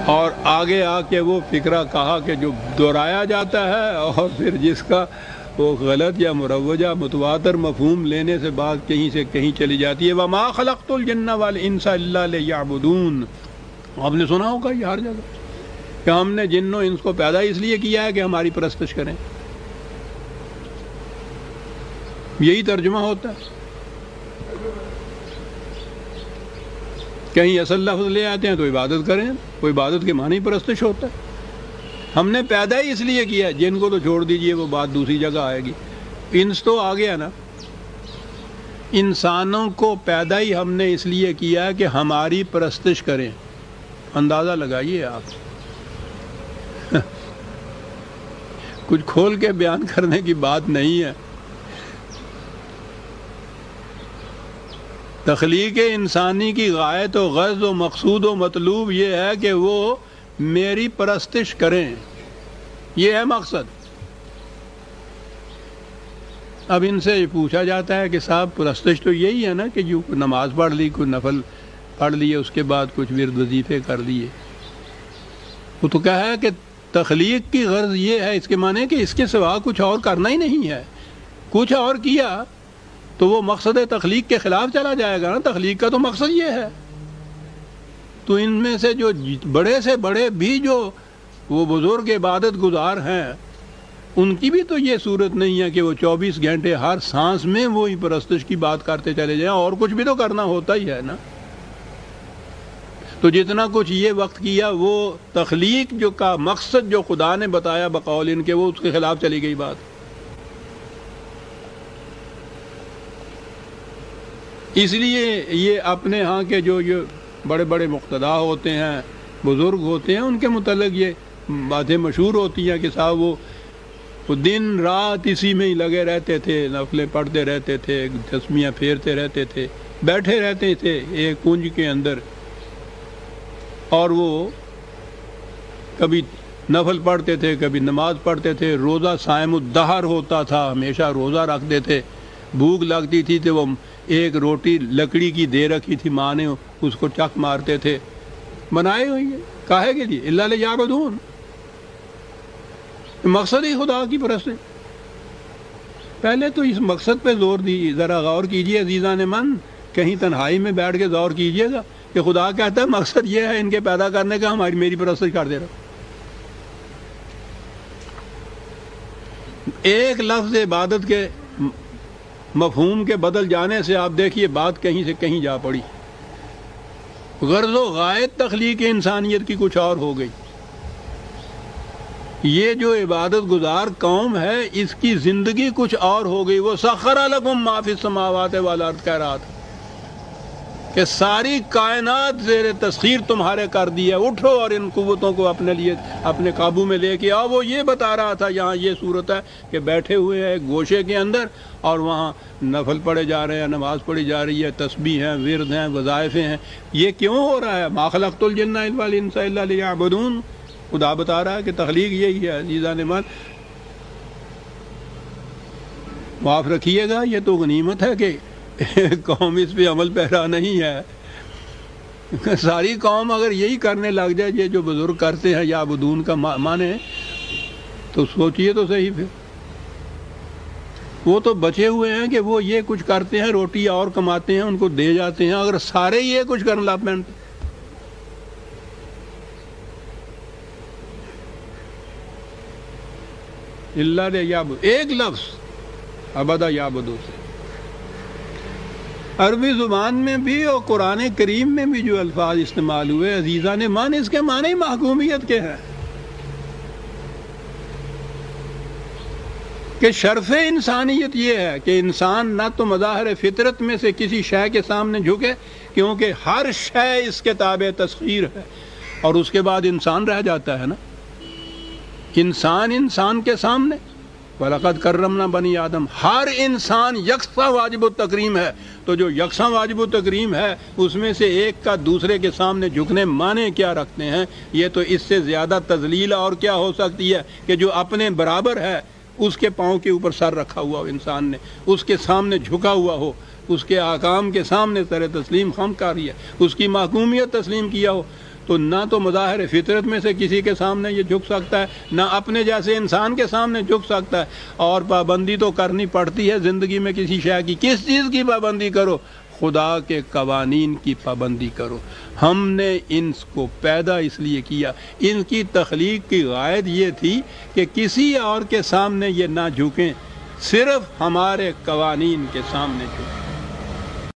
اور آگے آ کے وہ فکرہ کہا کہ جو دہرایا جاتا ہے اور پھر جس کا وہ غلط یا مروجہ متواتر مفہوم لینے سے بات کہیں سے کہیں چلی جاتی ہے. وَمَا خَلَقْتُ الْجِنَّ وَالْإِنسَ إِلَّا لِيَعْبُدُونَ. آپ نے سنا ہوگا یہ ہر جگہ کہ ہم نے جن و انس کو پیدا اس لیے کیا ہے کہ ہماری پرستش کریں. یہی ترجمہ ہوتا ہے. کہیں اصل لفظ لے آتے ہیں تو عبادت کریں، وہ عبادت کے معنی پرستش ہوتا ہے. ہم نے پیدا ہی اس لیے کیا ہے. جن کو تو چھوڑ دیجئے، وہ بات دوسری جگہ آئے گی. انس تو آ گیا نا. انسانوں کو پیدا ہی ہم نے اس لیے کیا ہے کہ ہماری پرستش کریں. اندازہ لگائیے آپ. کچھ کھول کے بیان کرنے کی بات نہیں ہے. تخلیق انسانی کی غایت و غرض و مقصود و مطلوب یہ ہے کہ وہ میری پرستش کریں. یہ ہے مقصد. اب ان سے پوچھا جاتا ہے کہ صاحب پرستش تو یہی ہے نا کہ جو نماز پڑھ لی، کوئی نفل پڑھ لیے، اس کے بعد کچھ ورد وظیفے کر لیے. وہ تو کہا ہے کہ تخلیق کی غرض یہ ہے، اس کے معنی کہ اس کے سوا کچھ اور کرنا ہی نہیں ہے. کچھ اور کیا تو وہ مقصد تخلیق کے خلاف چلا جائے گا نا. تخلیق کا تو مقصد یہ ہے. تو ان میں سے جو بڑے سے بڑے بھی جو وہ بزرگ عبادت گزار ہیں، ان کی بھی تو یہ صورت نہیں ہے کہ وہ 24 گھنٹے ہر سانس میں وہی پرستش کی بات کرتے چلے جائیں. اور کچھ بھی تو کرنا ہوتا ہی ہے نا. تو جتنا کچھ یہ وقت کیا، وہ تخلیق جو کا مقصد جو خدا نے بتایا بقول ان کے، وہ اس کے خلاف چلی گئی بات. اس لیے یہ اپنے ہاں کے جو یہ بڑے بڑے مقتدا ہوتے ہیں، بزرگ ہوتے ہیں، ان کے متعلق یہ باتیں مشہور ہوتی ہیں کہ صاحب وہ دن رات اسی میں ہی لگے رہتے تھے، نفلیں پڑھتے رہتے تھے، تسمیاں پھیرتے رہتے تھے، بیٹھے رہتے تھے ایک کنج کے اندر. اور وہ کبھی نفل پڑھتے تھے، کبھی نماز پڑھتے تھے. روزہ صائم الدہر ہوتا تھا، ہمیشہ روزہ رکھتے تھے. بھوک لگتی تھی تو وہ ایک روٹی لکڑی کی دے رکھی تھی ماں نے، اس کو چک مارتے تھے. بنائے ہوئی ہے کاہے کے لیے؟ الا لیعبدون. مقصد ہی خدا کی پرستش. پہلے تو اس مقصد پہ زور دی. ذرا غور کیجئے عزیزان من، کہیں تنہائی میں بیٹھ کے غور کیجئے گا کہ خدا کہتا ہے مقصد یہ ہے ان کے پیدا کرنے کا، میری پرستش کر دے رہا. ایک لفظ عبادت کے مفہوم کے بدل جانے سے آپ دیکھیے بات کہیں سے کہیں جا پڑی. غرض و غایت تخلیق انسانیت کی کچھ اور ہو گئی. یہ جو عبادت گزار قوم ہے، اس کی زندگی کچھ اور ہو گئی. وہ سخر لکم ما فی السماوات والارض کہہ رہا تھا کہ ساری کائنات زیر تسخیر تمہارے کر دی ہے. اٹھو اور ان قوتوں کو اپنے لیے اپنے قابو میں لے کے آؤ. وہ یہ بتا رہا تھا یہاں یہ صورت ہے کہ بیٹھے ہوئے ہیں ایک گوشے کے اندر، اور وہاں نفل پڑھے جا رہے ہیں، نماز پڑھی جا رہی ہے، تسبیح ہیں، ورد ہیں، وظائف ہیں. یہ کیوں ہو رہا ہے؟ ما خلقت الجن والانس الا لیعبدون. خدا بتا رہا ہے کہ تخلیق یہی ہے. عزیزان من، معاف رکھیے گا، یہ تو غنیمت ہے کہ قوم اس پہ عمل پیرا نہیں ہے. ساری قوم اگر یہی کرنے لگ جائے یہ جو بزرگ کرتے ہیں یعبدون کا معنی، تو سوچئے تو صحیح. پھر وہ تو بچے ہوئے ہیں کہ وہ یہ کچھ کرتے ہیں، روٹی اور کماتے ہیں، ان کو دے جاتے ہیں. اگر سارے یہ کچھ کرنے لگ پیں، اللہ لیعبد، ایک لفظ عبدہ یعبدو سے عربی زبان میں بھی اور قرآن کریم میں بھی جو الفاظ استعمال ہوئے عزیزان مان، اس کے معنی محکومیت کے ہیں کہ شرف انسانیت یہ ہے کہ انسان نہ تو مظاہر فطرت میں سے کسی شے کے سامنے جھکے، کیونکہ ہر شے اس کے تابع تسخیر ہے، اور اس کے بعد انسان رہ جاتا ہے نا. انسان کے سامنے وَلَقَدْ كَرَّمْنَا بَنِي آدم، ہر انسان یکساں واجب التکریم ہے. تو جو یکساں واجب التکریم ہے، اس میں سے ایک کا دوسرے کے سامنے جھکنے معنی کیا رکھتے ہیں؟ یہ تو اس سے زیادہ تذلیل اور کیا ہو سکتی ہے کہ جو اپنے برابر ہے اس کے پاؤں کے اوپر سر رکھا ہوا ہو انسان نے، اس کے سامنے جھکا ہوا ہو، اس کے احکام کے سامنے سر تسلیم خم کاری ہے، اس کی محکومیت تسلیم کیا ہو، تو نہ تو مظاہر فطرت میں سے کسی کے سامنے یہ جھک سکتا ہے، نہ اپنے جیسے انسان کے سامنے جھک سکتا ہے۔ اور پابندی تو کرنی پڑتی ہے زندگی میں کسی شے کی۔ کس چیز کی پابندی کرو؟ خدا کے قوانین کی پابندی کرو۔ ہم نے ان کو پیدا اس لیے کیا، ان کی تخلیق کی غائد یہ تھی کہ کسی اور کے سامنے یہ نہ جھکیں، صرف ہمارے قوانین کے سامنے جھکیں۔